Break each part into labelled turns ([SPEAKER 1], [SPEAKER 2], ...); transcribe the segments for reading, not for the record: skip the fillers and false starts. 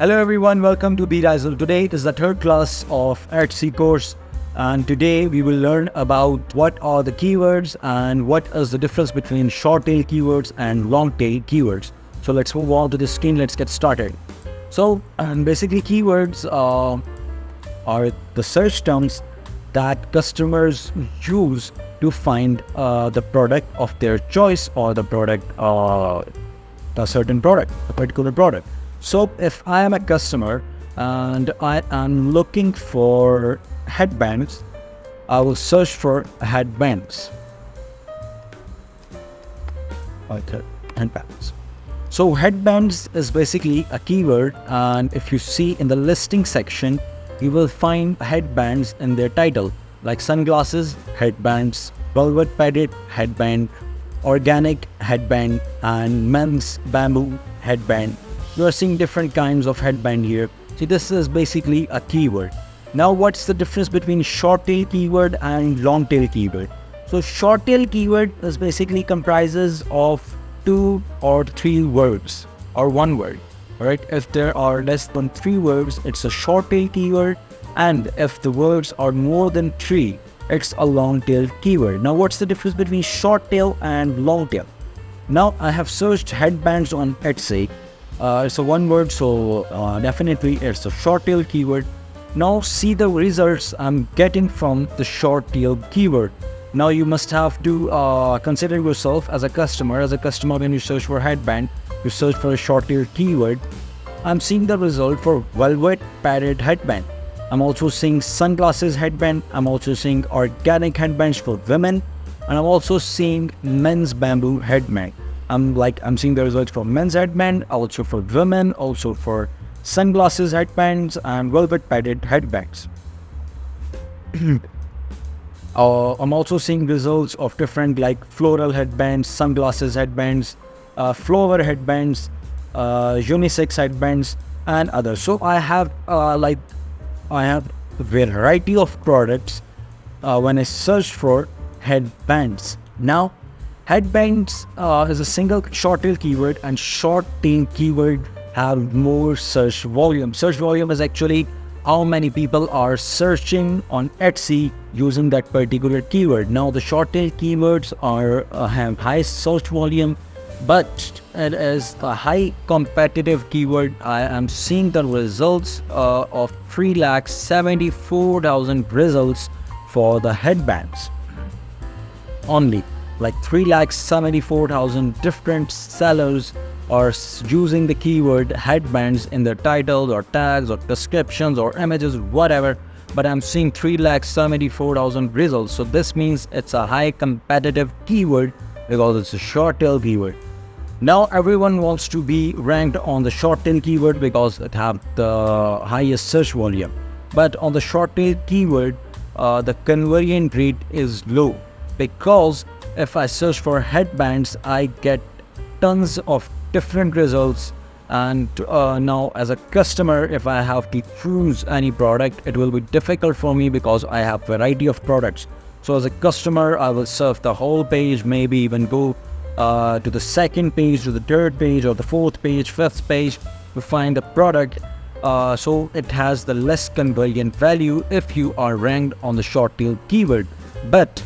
[SPEAKER 1] Hello everyone, welcome to Bedazzle. Today it is the third class of Etsy course, and today we will learn about what are the keywords and what is the difference between short tail keywords and long tail keywords. So let's move on to the screen, let's get started. So basically keywords are the search terms that customers use to find the product of their choice or the product, a certain product, a particular product. So if I am a customer and I am looking for headbands, I will search for headbands. Okay, headbands. So headbands is basically a keyword, and if you see in the listing section, you will find headbands in their title, like sunglasses, headbands, velvet padded headband, organic headband, and men's bamboo headband. You are seeing different kinds of headband here. See, this is basically a keyword. Now, what's the difference between short tail keyword and long tail keyword? So, short tail keyword is basically comprises of 2 or 3 words or 1 word. Alright, if there are less than 3 words, it's a short tail keyword, and if the words are more than 3, it's a long tail keyword. Now, what's the difference between short tail and long tail? Now, I have searched headbands on Etsy. It's a 1 word, so definitely it's a short tail keyword. Now see the results I'm getting from the short tail keyword. Now you must have to consider yourself as a customer. As a customer, when you search for headband, you search for a short tail keyword. I'm seeing the result for velvet padded headband. I'm also seeing sunglasses headband. I'm also seeing organic headbands for women, and I'm also seeing men's bamboo headband. I'm seeing the results for men's headband, also for women, also for sunglasses headbands and velvet padded headbands. I'm also seeing results of different like floral headbands, sunglasses headbands, flower headbands, unisex headbands, and others. So I have a variety of products when I search for headbands. Now, headbands is a single short tail keyword, and short tail keyword have more search volume. Search volume is actually how many people are searching on Etsy using that particular keyword. Now the short tail keywords have high search volume, but it is a high competitive keyword. I am seeing the results of 3,74,000 results for the headbands only. Like 3,74,000 different sellers are using the keyword headbands in their titles or tags or descriptions or images, whatever. But I'm seeing 3,74,000 results. So this means it's a high competitive keyword because it's a short tail keyword. Now everyone wants to be ranked on the short tail keyword because it have the highest search volume. But on the short tail keyword, the conversion rate is low, because if I search for headbands, I get tons of different results, and now as a customer, if I have to choose any product, it will be difficult for me because I have variety of products. So as a customer, I will surf the whole page, maybe even go to the second page, to the third page, or the fourth page, fifth page to find the product. So it has the less conversion value if you are ranked on the short tail keyword. But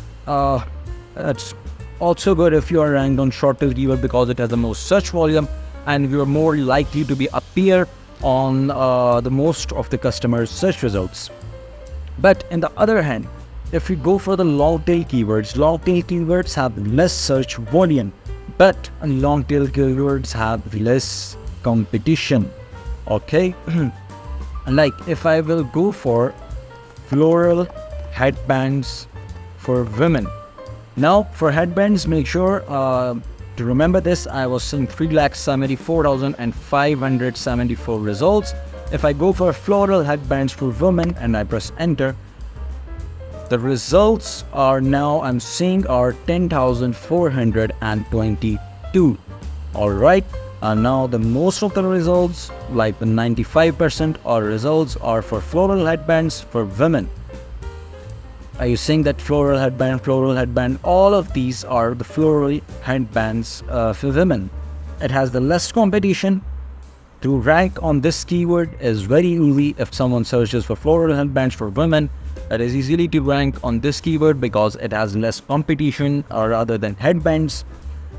[SPEAKER 1] it's also good if you are ranked on short tail keyword because it has the most search volume and you are more likely to be appear on the most of the customers' search results. But on the other hand, if you go for the long tail keywords have less search volume, but long tail keywords have less competition. Okay, like if I will go for floral headbands for women. Now for headbands, make sure to remember this. I was seeing 3,74,574 results. If I go for floral headbands for women and I press enter, the results are now I'm seeing are 10,422. Alright, and now the most of the results, like the 95% of results, are for floral headbands for women. Are you seeing that floral headband? All of these are the floral headbands for women. It has the less competition, To rank on this keyword is very easy. If someone searches for floral headbands for women, it is easily to rank on this keyword because it has less competition rather than headbands.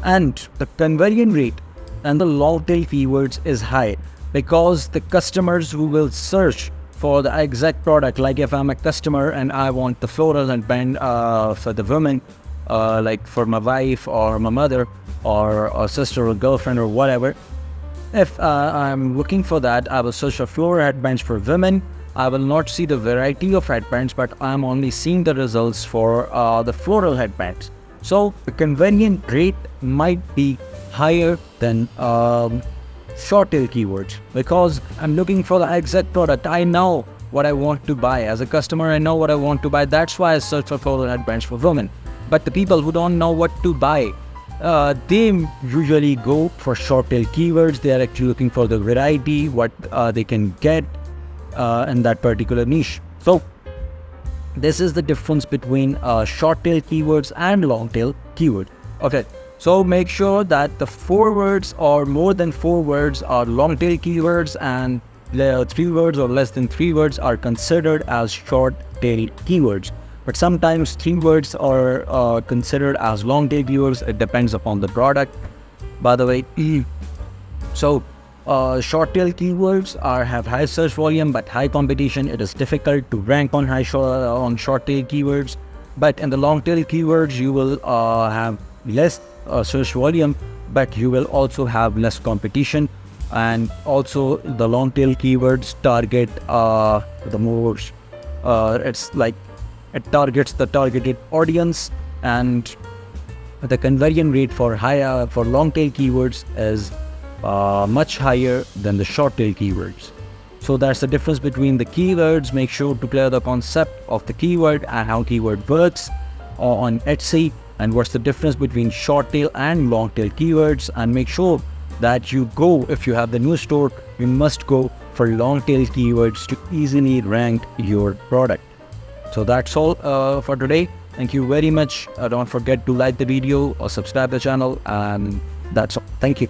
[SPEAKER 1] And the conversion rate and the long tail keywords is high because the customers who will search for the exact product, like if I'm a customer and I want the floral headband for the women, like for my wife or my mother or a sister or girlfriend or whatever, if I'm looking for that, I will search for floral headbands for women. I will not see the variety of headbands, but I'm only seeing the results for the floral headbands. So the conversion rate might be higher than short tail keywords because I'm looking for the exact product. I know what I want to buy. As a customer, I know what I want to buy. That's why I search for floral headbands for women. But the people who don't know what to buy, they usually go for short tail keywords. They are actually looking for the variety, what they can get in that particular niche. So this is the difference between short tail keywords and long tail keyword. Okay, so make sure that the 4 words or more than 4 words are long tail keywords, and 3 words or less than 3 words are considered as short tail keywords. But sometimes 3 words are considered as long tail keywords. It depends upon the product, by the way. So short tail keywords have high search volume but high competition. It is difficult to rank on short tail keywords. But in the long tail keywords, you will have less search volume, but you will also have less competition. And also the long tail keywords target the more it's like it targets the targeted audience, and the conversion rate for long tail keywords is much higher than the short tail keywords. So that's the difference between the keywords. Make sure to clear the concept of the keyword and how keyword works on Etsy, and what's the difference between short tail and long tail keywords. And make sure that you go, if you have the new store, you must go for long tail keywords to easily rank your product. So that's all for today. Thank you very much. Don't forget to like the video or subscribe the channel, and that's all. Thank you.